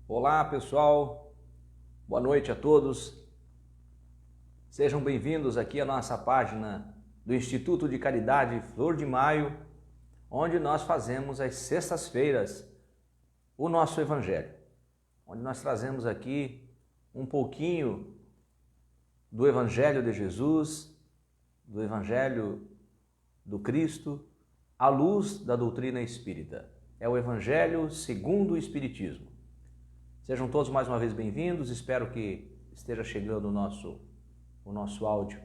Olá, pessoal. Boa noite a todos. Sejam bem-vindos aqui à nossa página do Instituto de Caridade Flor de Maio, onde nós fazemos às sextas-feiras o nosso Evangelho, onde nós trazemos aqui um pouquinho do Evangelho de Jesus, do Evangelho do Cristo, à luz da doutrina espírita. É o Evangelho segundo o Espiritismo. Sejam todos mais uma vez bem-vindos, espero que esteja chegando o nosso áudio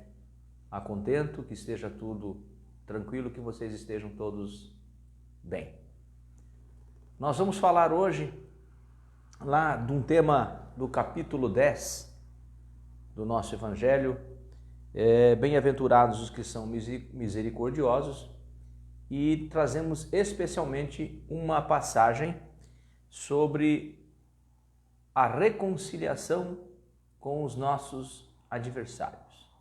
a contento, que esteja tudo tranquilo, que vocês estejam todos bem. Nós vamos falar hoje lá de um tema do capítulo 10 do nosso Evangelho, bem-aventurados os que são misericordiosos, e trazemos especialmente uma passagem sobre a reconciliação com os nossos adversários.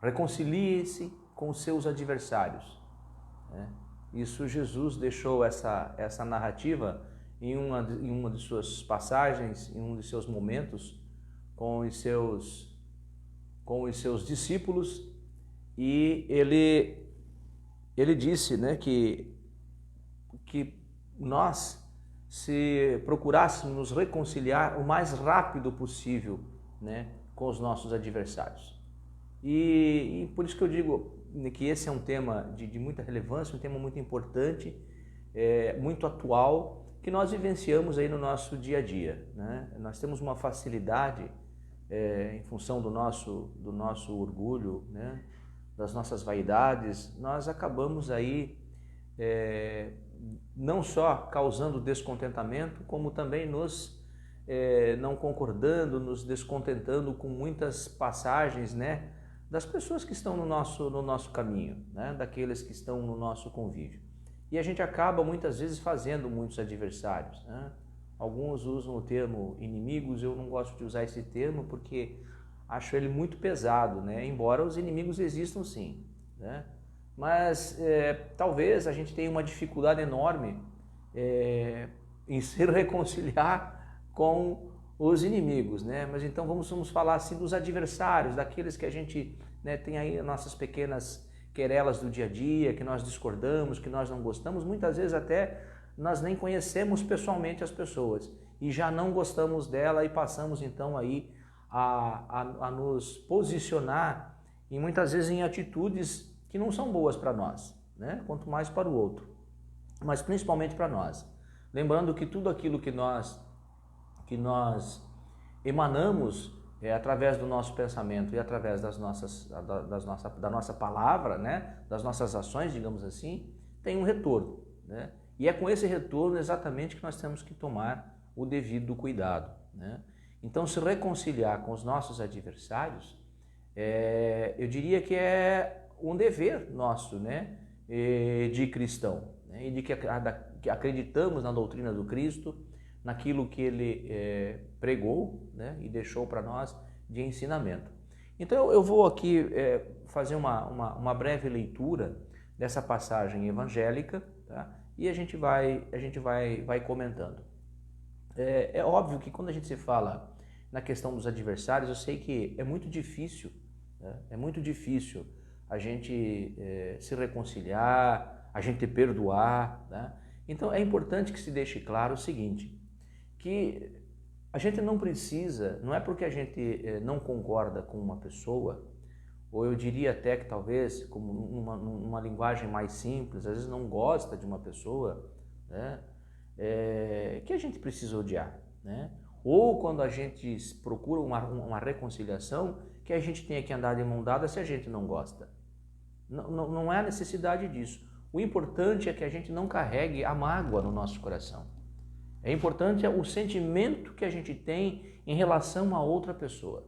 Reconcilie-se com os seus adversários. Isso Jesus deixou essa narrativa em uma de suas passagens, em um de seus momentos com os seus discípulos, e ele disse, que nós, se procurássemos nos reconciliar o mais rápido possível, com os nossos adversários. E por isso que eu digo que esse é um tema de muita relevância, um tema muito importante, muito atual, que nós vivenciamos aí no nosso dia a dia. Nós temos uma facilidade, em função do nosso orgulho, das nossas vaidades, nós acabamos aí não só causando descontentamento, como também nos não concordando, nos descontentando com muitas passagens, das pessoas que estão no nosso caminho, daqueles que estão no nosso convívio. E a gente acaba muitas vezes fazendo muitos adversários. Alguns usam o termo inimigos, eu não gosto de usar esse termo porque acho ele muito pesado, embora os inimigos existam sim. Mas talvez a gente tenha uma dificuldade enorme em se reconciliar com os inimigos, Mas então vamos falar assim dos adversários, daqueles que a gente tem aí nossas pequenas querelas do dia a dia, que nós discordamos, que nós não gostamos, muitas vezes até nós nem conhecemos pessoalmente as pessoas e já não gostamos dela e passamos então aí a nos posicionar e muitas vezes em atitudes que não são boas para nós, quanto mais para o outro, mas principalmente para nós. Lembrando que tudo aquilo que nós emanamos através do nosso pensamento e através da nossa palavra, das nossas ações, digamos assim, tem um retorno. E é com esse retorno exatamente que nós temos que tomar o devido cuidado. Então, se reconciliar com os nossos adversários, eu diria que é um dever nosso, de cristão, e de que acreditamos na doutrina do Cristo, naquilo que ele pregou, e deixou para nós de ensinamento. Então eu vou aqui fazer uma breve leitura dessa passagem evangélica, tá? E a gente vai comentando. É óbvio que quando a gente se fala na questão dos adversários, eu sei que é muito difícil, a gente se reconciliar, a gente perdoar, Então é importante que se deixe claro o seguinte, que a gente não precisa, não é porque a gente não concorda com uma pessoa, ou eu diria até que talvez, como numa linguagem mais simples, às vezes não gosta de uma pessoa, que a gente precisa odiar, Ou quando a gente procura uma reconciliação, que a gente tenha que andar de mão dada se a gente não gosta. Não é a necessidade disso. O importante é que a gente não carregue a mágoa no nosso coração. É importante o sentimento que a gente tem em relação a outra pessoa.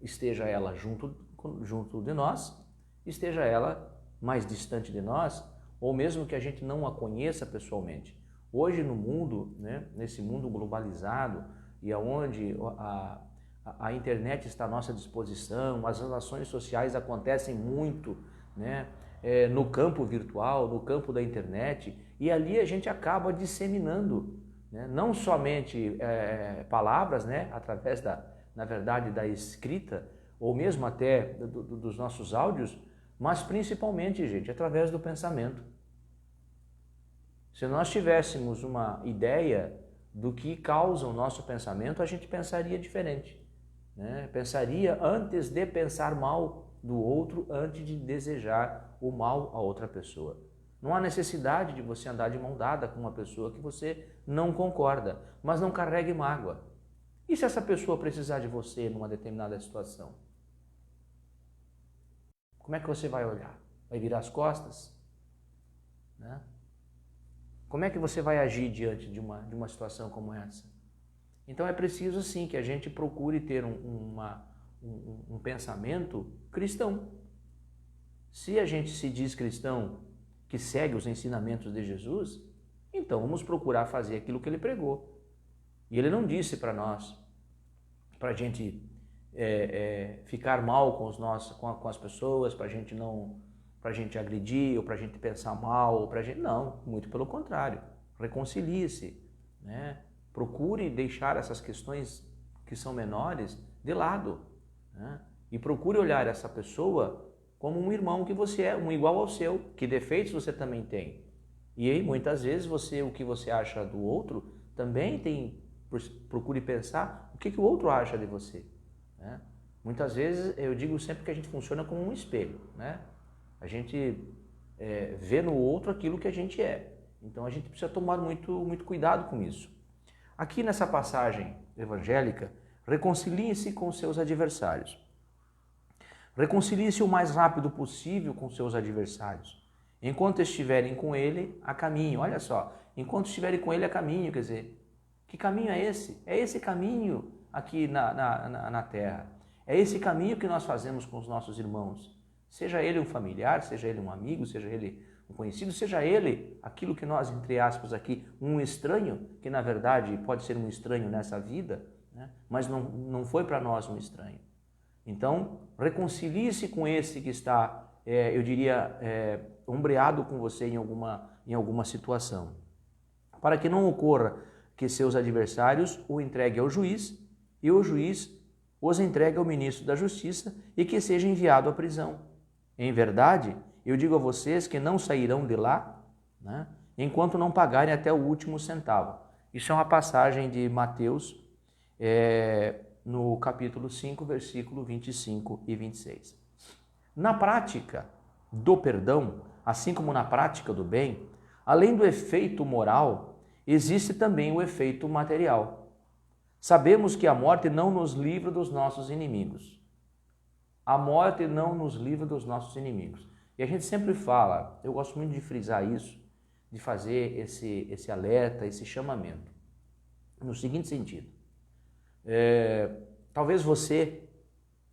Esteja ela junto de nós, esteja ela mais distante de nós, ou mesmo que a gente não a conheça pessoalmente. Hoje no mundo, nesse mundo globalizado, e onde a internet está à nossa disposição, as relações sociais acontecem muito, no campo virtual, no campo da internet, e ali a gente acaba disseminando né? Não somente palavras, né? Através na verdade, da escrita, ou mesmo até dos nossos áudios, mas principalmente, gente, através do pensamento. Se nós tivéssemos uma ideia do que causa o nosso pensamento, a gente pensaria diferente, né? Pensaria antes de pensar mal do outro, antes de desejar o mal a outra pessoa. Não há necessidade de você andar de mão dada com uma pessoa que você não concorda, mas não carregue mágoa. E se essa pessoa precisar de você numa determinada situação? Como é que você vai olhar? Vai virar as costas? Né? Como é que você vai agir diante de uma situação como essa? Então é preciso sim que a gente procure ter um pensamento cristão. Se a gente se diz cristão, que segue os ensinamentos de Jesus, então vamos procurar fazer aquilo que ele pregou. E ele não disse para nós, para a gente ficar mal com as pessoas, para a gente agredir, ou para a gente pensar mal, ou para gente... Não, muito pelo contrário. Reconcilie-se, né? Procure deixar essas questões que são menores de lado, né? E procure olhar essa pessoa como um irmão que você é, um igual ao seu, que defeitos você também tem. E aí, muitas vezes, o que você acha do outro, também tem, procure pensar o que o outro acha de você, né? Muitas vezes, eu digo sempre que a gente funciona como um espelho, né? A gente vê no outro aquilo que a gente é. Então, a gente precisa tomar muito cuidado com isso. Aqui nessa passagem evangélica, reconcilie-se com seus adversários. Reconcilie-se o mais rápido possível com seus adversários. Enquanto estiverem com ele, a caminho. Olha só, enquanto estiverem com ele, a caminho. Quer dizer, que caminho é esse? É esse caminho aqui na terra. É esse caminho que nós fazemos com os nossos irmãos. Seja ele um familiar, seja ele um amigo, seja ele um conhecido, seja ele aquilo que nós, entre aspas aqui, um estranho, que na verdade pode ser um estranho nessa vida, né? Mas não foi para nós um estranho. Então, reconcilie-se com esse que está, eu diria, ombreado com você em alguma situação, para que não ocorra que seus adversários o entreguem ao juiz e o juiz os entregue ao ministro da Justiça e que seja enviado à prisão. Em verdade, eu digo a vocês que não sairão de lá, né, enquanto não pagarem até o último centavo. Isso é uma passagem de Mateus, no capítulo 5, versículo 25 e 26. Na prática do perdão, assim como na prática do bem, além do efeito moral, existe também o efeito material. Sabemos que a morte não nos livra dos nossos inimigos. A morte não nos livra dos nossos inimigos. E a gente sempre fala, eu gosto muito de frisar isso, de fazer esse alerta, esse chamamento, no seguinte sentido. Talvez você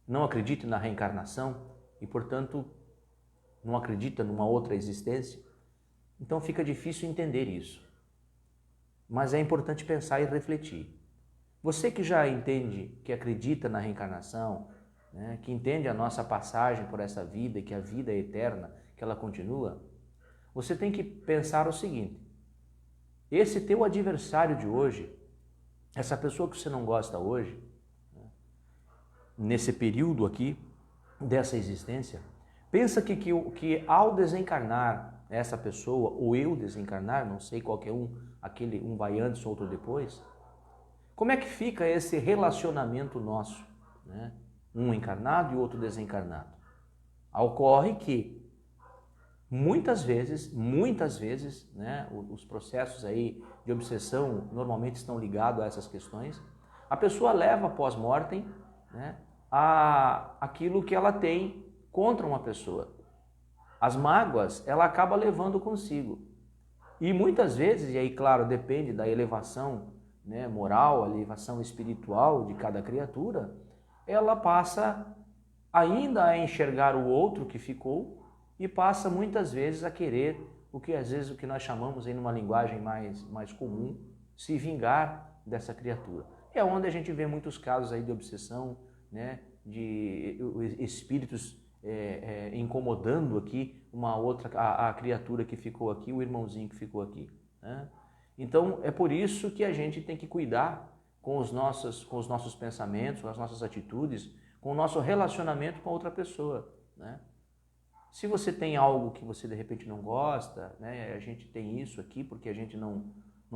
não acredite na reencarnação e, portanto, não acredita numa outra existência. Então fica difícil entender isso. Mas é importante pensar e refletir. Você que já entende, que acredita na reencarnação, né, que entende a nossa passagem por essa vida, que a vida é eterna, que ela continua, você tem que pensar o seguinte: esse teu adversário de hoje, essa pessoa que você não gosta hoje, nesse período aqui dessa existência, pensa que ao desencarnar essa pessoa, ou eu desencarnar, não sei qual que é um vai antes, outro depois, como é que fica esse relacionamento nosso, né? Um encarnado e outro desencarnado? Ocorre que muitas vezes, né, os processos aí de obsessão normalmente estão ligados a essas questões. A pessoa leva pós-mortem, né, aquilo que ela tem contra uma pessoa. As mágoas ela acaba levando consigo. E muitas vezes, e aí claro, depende da elevação, né, moral, a elevação espiritual de cada criatura, ela passa ainda a enxergar o outro que ficou e passa muitas vezes a querer o que nós chamamos aí numa linguagem mais comum, se vingar dessa criatura. É onde a gente vê muitos casos aí de obsessão, né, de espíritos incomodando aqui a criatura que ficou aqui, o irmãozinho que ficou aqui, né? Então é por isso que a gente tem que cuidar com os nossos pensamentos, com as nossas atitudes, com o nosso relacionamento com a outra pessoa, né? Se você tem algo que você de repente não gosta, né? A gente tem isso aqui porque a gente não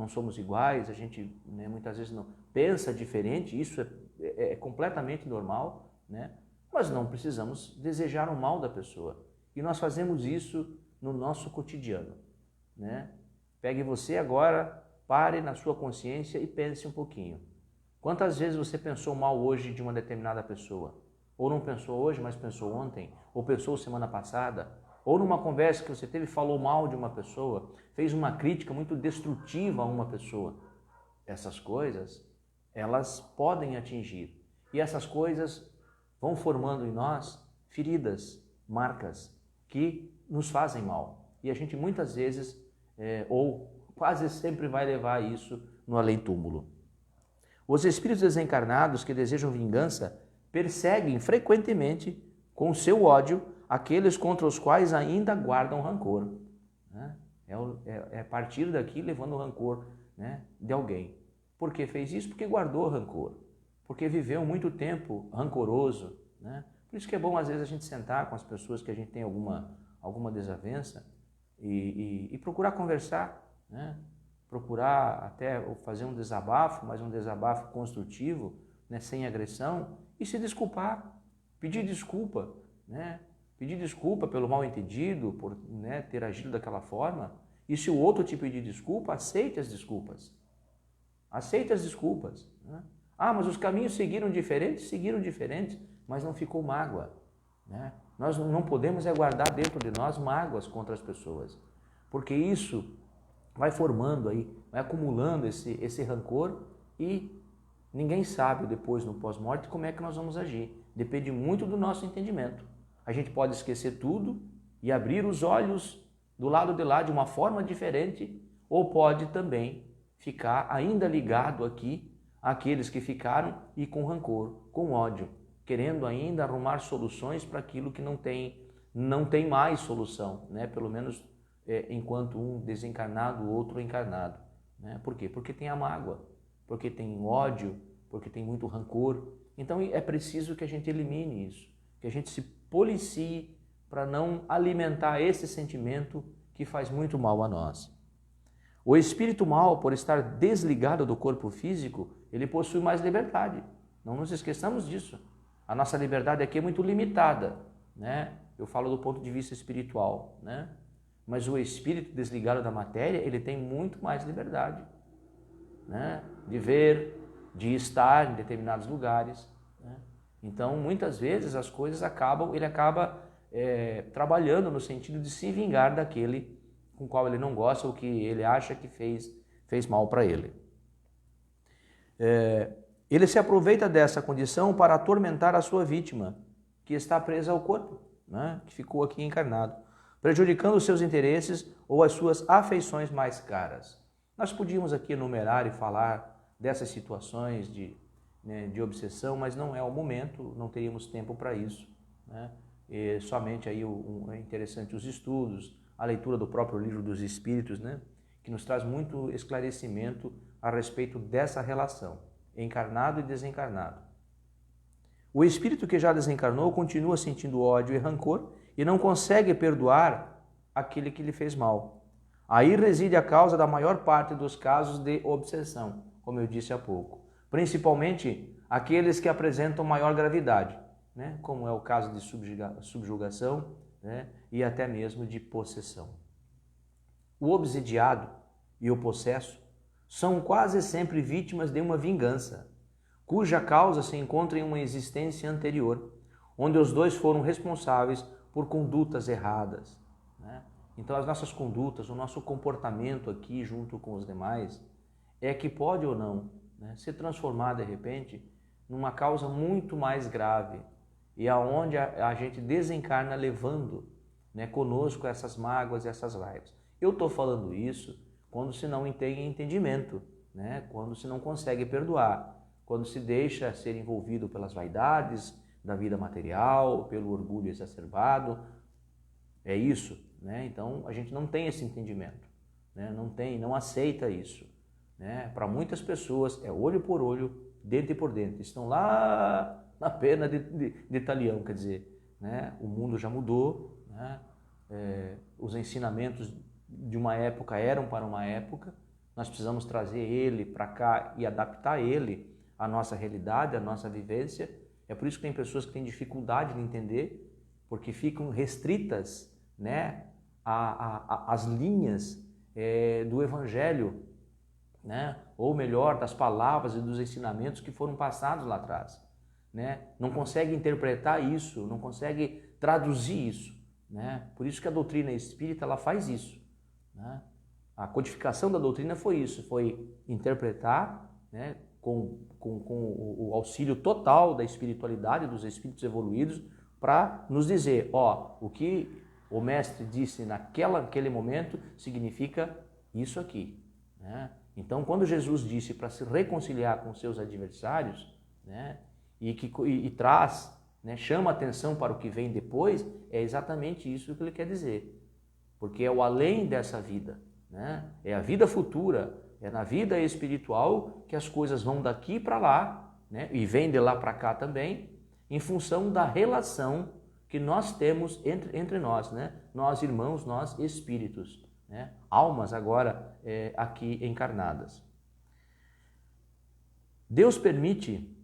somos iguais, a gente, né, muitas vezes não pensa diferente, isso é completamente normal, né? Mas não precisamos desejar o mal da pessoa. E nós fazemos isso no nosso cotidiano, né? Pegue você agora, pare na sua consciência e pense um pouquinho. Quantas vezes você pensou mal hoje de uma determinada pessoa? Ou não pensou hoje, mas pensou ontem? Ou pensou semana passada? Ou numa conversa que você teve, falou mal de uma pessoa, fez uma crítica muito destrutiva a uma pessoa? Essas coisas, elas podem atingir. E essas coisas vão formando em nós feridas, marcas, que nos fazem mal. E a gente muitas vezes, ou quase sempre vai levar isso no além-túmulo. Os espíritos desencarnados que desejam vingança perseguem frequentemente com seu ódio aqueles contra os quais ainda guardam rancor, né? É partir daqui levando o rancor, né, de alguém. Por que fez isso? Porque guardou rancor, porque viveu muito tempo rancoroso, né? Por isso que é bom às vezes a gente sentar com as pessoas que a gente tem alguma desavença e procurar conversar, né? Procurar até fazer um desabafo, mas um desabafo construtivo, né, sem agressão, e se desculpar, pedir desculpa, né? Pedir desculpa pelo mal entendido, por, né, ter agido daquela forma. E se o outro te pedir desculpa, aceite as desculpas. Aceite as desculpas, né? Ah, mas os caminhos seguiram diferentes, mas não ficou mágoa, né? Nós não podemos guardar dentro de nós mágoas contra as pessoas, porque isso vai formando aí, vai acumulando esse rancor e ninguém sabe depois no pós-morte como é que nós vamos agir. Depende muito do nosso entendimento. A gente pode esquecer tudo e abrir os olhos do lado de lá de uma forma diferente, ou pode também ficar ainda ligado aqui àqueles que ficaram e com rancor, com ódio, querendo ainda arrumar soluções para aquilo que não tem mais solução, né? Pelo menos enquanto um desencarnado, o outro encarnado, né? Por quê? Porque tem a mágoa, porque tem ódio, porque tem muito rancor. Então é preciso que a gente elimine isso, que a gente se policie para não alimentar esse sentimento que faz muito mal a nós. O espírito mal, por estar desligado do corpo físico, ele possui mais liberdade. Não nos esqueçamos disso. A nossa liberdade aqui é muito limitada, né? Eu falo do ponto de vista espiritual, né? Mas o espírito desligado da matéria, ele tem muito mais liberdade, né? De ver, de estar em determinados lugares, né? Então, muitas vezes as coisas ele acaba trabalhando no sentido de se vingar daquele com o qual ele não gosta ou que ele acha que fez mal para ele. Ele se aproveita dessa condição para atormentar a sua vítima, que está presa ao corpo, né? Que ficou aqui encarnado, prejudicando os seus interesses ou as suas afeições mais caras. Nós podíamos aqui enumerar e falar dessas situações de obsessão, mas não é o momento, não teríamos tempo para isso, né? E somente aí é interessante os estudos, a leitura do próprio Livro dos Espíritos, né? Que nos traz muito esclarecimento a respeito dessa relação, encarnado e desencarnado. O espírito que já desencarnou continua sentindo ódio e rancor e não consegue perdoar aquele que lhe fez mal. Aí reside a causa da maior parte dos casos de obsessão, como eu disse há pouco. Principalmente aqueles que apresentam maior gravidade, né? Como é o caso de subjugação, né? E até mesmo de possessão. O obsidiado e o possesso são quase sempre vítimas de uma vingança, cuja causa se encontra em uma existência anterior, onde os dois foram responsáveis por condutas erradas, né? Então as nossas condutas, o nosso comportamento aqui junto com os demais, é que pode ou não, né, se transformar de repente numa causa muito mais grave e aonde a gente desencarna levando, né, conosco essas mágoas e essas raivas. Eu estou falando isso quando se não tem entendimento, né, quando se não consegue perdoar, quando se deixa ser envolvido pelas vaidades da vida material, pelo orgulho exacerbado, é isso, né? Então a gente não tem esse entendimento, né? Não aceita isso. né? Para muitas pessoas é olho por olho, dente por dente. Estão lá na pena de talião, quer dizer, né? O mundo já mudou, né? Os ensinamentos de uma época eram para uma época, nós precisamos trazer ele para cá e adaptar ele à nossa realidade, à nossa vivência. É por isso que tem pessoas que têm dificuldade de entender, porque ficam restritas, né, às linhas do Evangelho, né, ou melhor, das palavras e dos ensinamentos que foram passados lá atrás, né? Não consegue interpretar isso, não consegue traduzir isso, né? Por isso que a doutrina espírita ela faz isso, né? A codificação da doutrina foi isso, foi interpretar, né, com o auxílio total da espiritualidade, dos espíritos evoluídos, para nos dizer, ó, o que o mestre disse naquele momento significa isso aqui, né? Então, quando Jesus disse para se reconciliar com seus adversários, né, e traz, né, chama atenção para o que vem depois, é exatamente isso que ele quer dizer. Porque é o além dessa vida, né? É a vida futura, é na vida espiritual que as coisas vão daqui para lá, né, e vêm de lá para cá também, em função da relação que nós temos entre nós, né? Nós irmãos, nós espíritos, né? Almas agora aqui encarnadas. Deus permite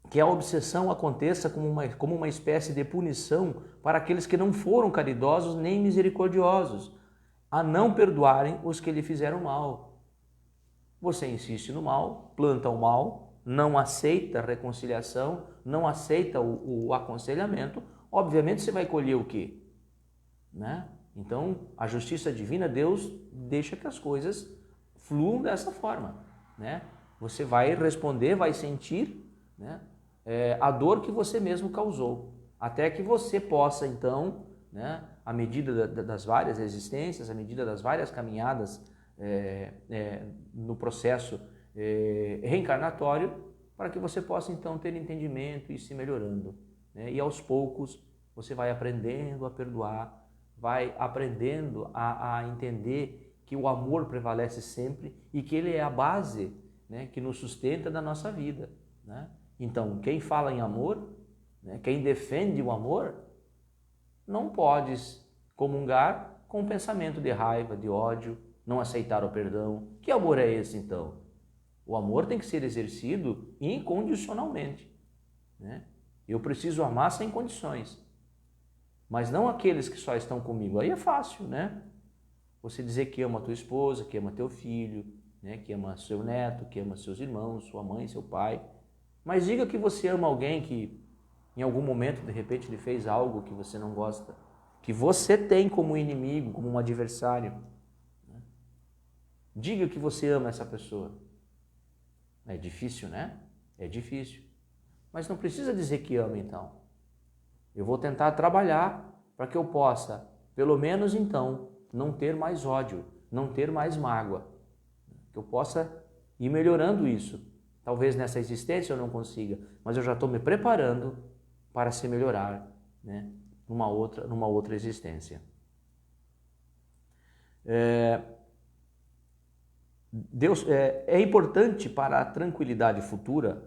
que a obsessão aconteça como uma espécie de punição para aqueles que não foram caridosos nem misericordiosos, a não perdoarem os que lhe fizeram mal. Você insiste no mal, planta o mal, não aceita a reconciliação, não aceita o aconselhamento, obviamente você vai colher o quê? Né? Então, a justiça divina, Deus deixa que as coisas fluam dessa forma, né? Você vai responder, vai sentir, né, a dor que você mesmo causou, até que você possa, então, né, à medida das várias existências, à medida das várias caminhadas no processo reencarnatório, para que você possa, então, ter entendimento e se melhorando, né? E aos poucos você vai aprendendo a perdoar, vai aprendendo a entender que o amor prevalece sempre e que ele é a base, né, que nos sustenta da nossa vida, né? Então, quem fala em amor, né, quem defende o amor, não pode comungar com o pensamento de raiva, de ódio, não aceitar o perdão. Que amor é esse, então? O amor tem que ser exercido incondicionalmente, né? Eu preciso amar sem condições, mas não aqueles que só estão comigo. Aí é fácil, né? Você dizer que ama a tua esposa, que ama teu filho, né, que ama seu neto, que ama seus irmãos, sua mãe, seu pai. Mas diga que você ama alguém que em algum momento, de repente, lhe fez algo que você não gosta, que você tem como inimigo, como um adversário. Né? Diga que você ama essa pessoa. É difícil, né? É difícil. Mas não precisa dizer que ama, então. Eu vou tentar trabalhar para que eu possa, pelo menos então, não ter mais ódio, não ter mais mágoa. Que eu possa ir melhorando isso. Talvez nessa existência eu não consiga, mas eu já estou me preparando para se melhorar, né, numa outra existência. Deus é importante para a tranquilidade futura,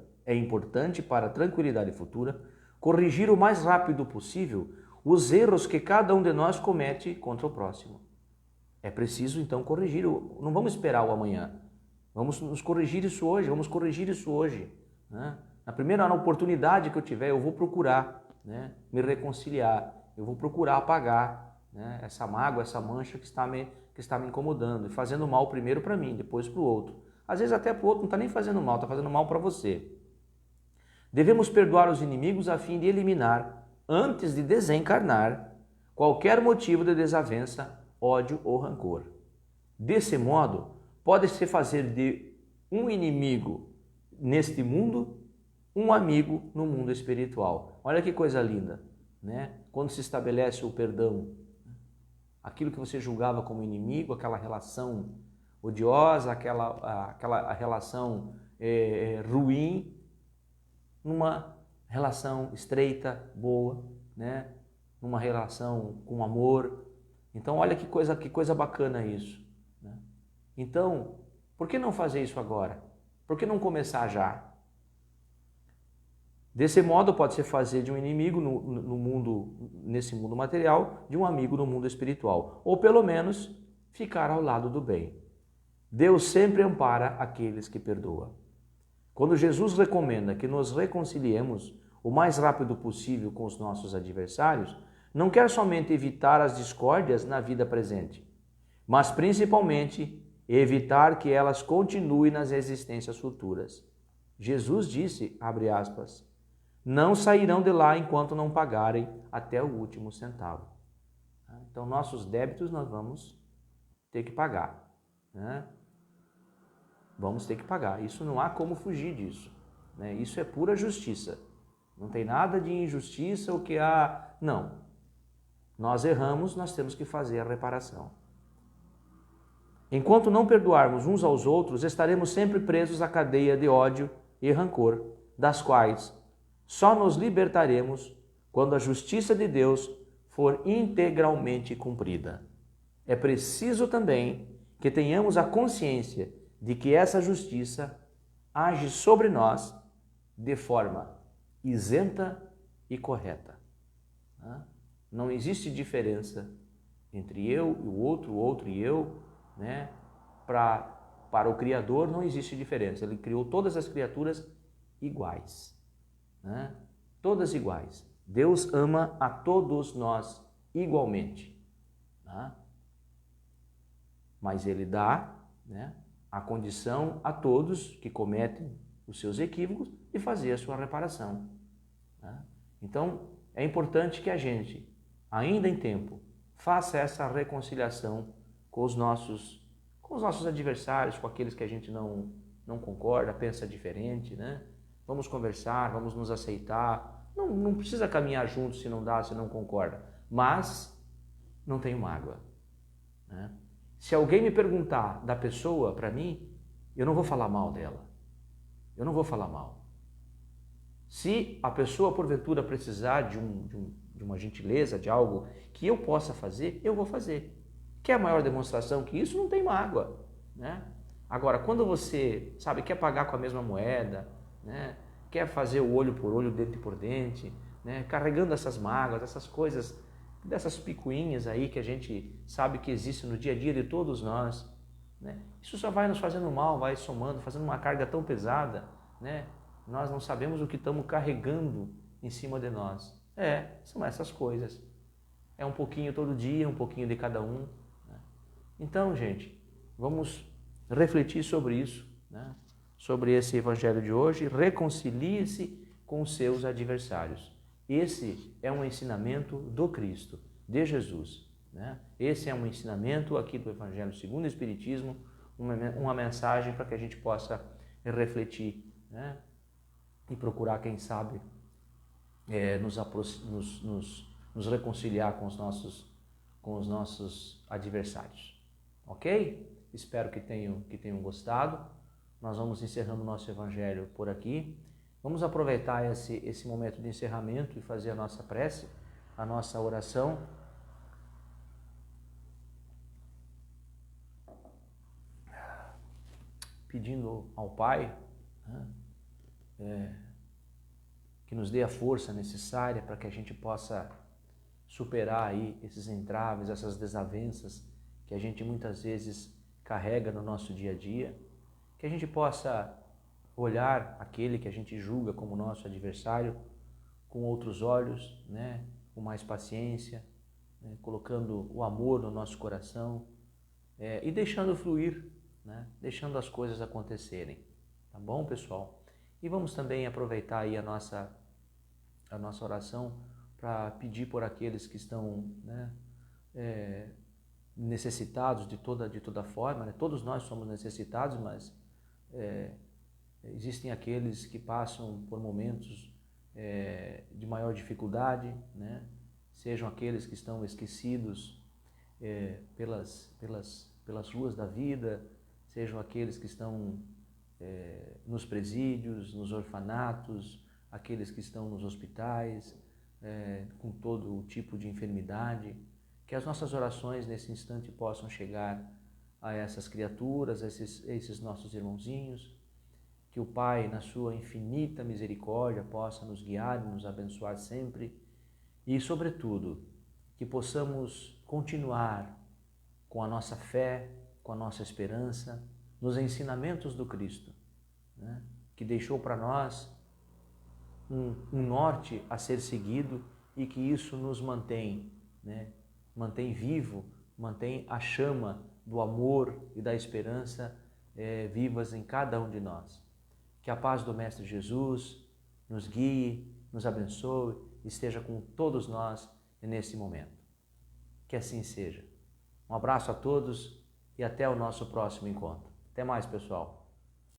corrigir o mais rápido possível os erros que cada um de nós comete contra o próximo. É preciso então corrigir, não vamos esperar o amanhã, vamos nos corrigir isso hoje, né? Na primeira oportunidade que eu tiver, eu vou procurar, né, me reconciliar, eu vou procurar apagar, né, essa mágoa, essa mancha que está me incomodando, e fazendo mal primeiro para mim, depois para o outro. Às vezes até para o outro não está nem fazendo mal, está fazendo mal para você. Devemos perdoar os inimigos a fim de eliminar, antes de desencarnar, qualquer motivo de desavença, ódio ou rancor. Desse modo, pode-se fazer de um inimigo neste mundo um amigo no mundo espiritual. Olha que coisa linda, né? Quando se estabelece o perdão, aquilo que você julgava como inimigo, aquela relação odiosa, aquela relação ruim, numa relação estreita, boa, né? Numa relação com amor. Então, olha que coisa bacana isso, né? Então, Por que não fazer isso agora? Por que não começar já? Desse modo, pode-se fazer de um inimigo no mundo, nesse mundo material, de um amigo no mundo espiritual. Ou pelo menos, ficar ao lado do bem. Deus sempre ampara aqueles que perdoam. Quando Jesus recomenda que nos reconciliemos o mais rápido possível com os nossos adversários, não quer somente evitar as discórdias na vida presente, mas principalmente evitar que elas continuem nas existências futuras. Jesus disse, abre aspas, não sairão de lá enquanto não pagarem até o último centavo. Então, nossos débitos nós vamos ter que pagar, né? Vamos ter que pagar. Isso não há como fugir disso, né? Isso é pura justiça. Não tem nada de injustiça ou que há... Não. Nós erramos, nós temos que fazer a reparação. Enquanto não perdoarmos uns aos outros, estaremos sempre presos à cadeia de ódio e rancor, das quais só nos libertaremos quando a justiça de Deus for integralmente cumprida. É preciso também que tenhamos a consciência de que essa justiça age sobre nós de forma isenta e correta. Não existe diferença entre eu e o outro e eu, né? Para o Criador não existe diferença. Ele criou todas as criaturas iguais, né? Todas iguais. Deus ama a todos nós igualmente, né? Mas Ele dá, né, a condição a todos que cometem os seus equívocos de fazer a sua reparação, né? Então, é importante que a gente, ainda em tempo, faça essa reconciliação com os nossos adversários, com aqueles que a gente não concorda, pensa diferente, né? Vamos conversar, vamos nos aceitar. Não precisa caminhar juntos se não dá, se não concorda. Mas não tenho mágoa, né? Se alguém me perguntar da pessoa para mim, eu não vou falar mal dela. Eu não vou falar mal. Se a pessoa, porventura, precisar de uma gentileza, de algo que eu possa fazer, eu vou fazer. Quer maior demonstração que isso? Não tem mágoa, né? Agora, quando você, sabe, quer pagar com a mesma moeda, né? Quer fazer o olho por olho, dente por dente, né? Carregando essas mágoas, essas coisas, dessas picuinhas aí que a gente sabe que existe no dia a dia de todos nós, né? Isso só vai nos fazendo mal, vai somando, fazendo uma carga tão pesada, né? Nós não sabemos o que estamos carregando em cima de nós. São essas coisas. É um pouquinho todo dia, um pouquinho de cada um, né? Então, gente, vamos refletir sobre isso, né? Sobre esse evangelho de hoje. Reconcilie-se com os seus adversários. Esse é um ensinamento do Cristo, de Jesus, né? Esse é um ensinamento aqui do Evangelho segundo o Espiritismo, uma mensagem para que a gente possa refletir, né? E procurar, quem sabe, nos reconciliar com os nossos adversários. Ok? Espero que tenham gostado. Nós vamos encerrando o nosso Evangelho por aqui. Vamos aproveitar esse momento de encerramento e fazer a nossa prece, a nossa oração. Pedindo ao Pai, né, que nos dê a força necessária para que a gente possa superar aí esses entraves, essas desavenças que a gente muitas vezes carrega no nosso dia a dia, que a gente possa olhar aquele que a gente julga como nosso adversário com outros olhos, né? Com mais paciência, né? Colocando o amor no nosso coração, e deixando fluir, né? Deixando as coisas acontecerem. Tá bom, pessoal? E vamos também aproveitar aí a nossa oração para pedir por aqueles que estão, né, necessitados de toda forma, né? Todos nós somos necessitados, mas existem aqueles que passam por momentos de maior dificuldade, né? Sejam aqueles que estão esquecidos pelas ruas da vida, sejam aqueles que estão nos presídios, nos orfanatos, aqueles que estão nos hospitais, com todo o tipo de enfermidade, que as nossas orações nesse instante possam chegar a essas criaturas, a esses nossos irmãozinhos. Que o Pai, na sua infinita misericórdia, possa nos guiar e nos abençoar sempre. E, sobretudo, que possamos continuar com a nossa fé, com a nossa esperança, nos ensinamentos do Cristo, né? Que deixou para nós um norte a ser seguido e que isso nos mantém, né? Mantém vivo, mantém a chama do amor e da esperança vivas em cada um de nós. Que a paz do Mestre Jesus nos guie, nos abençoe, esteja com todos nós nesse momento. Que assim seja. Um abraço a todos e até o nosso próximo encontro. Até mais, pessoal.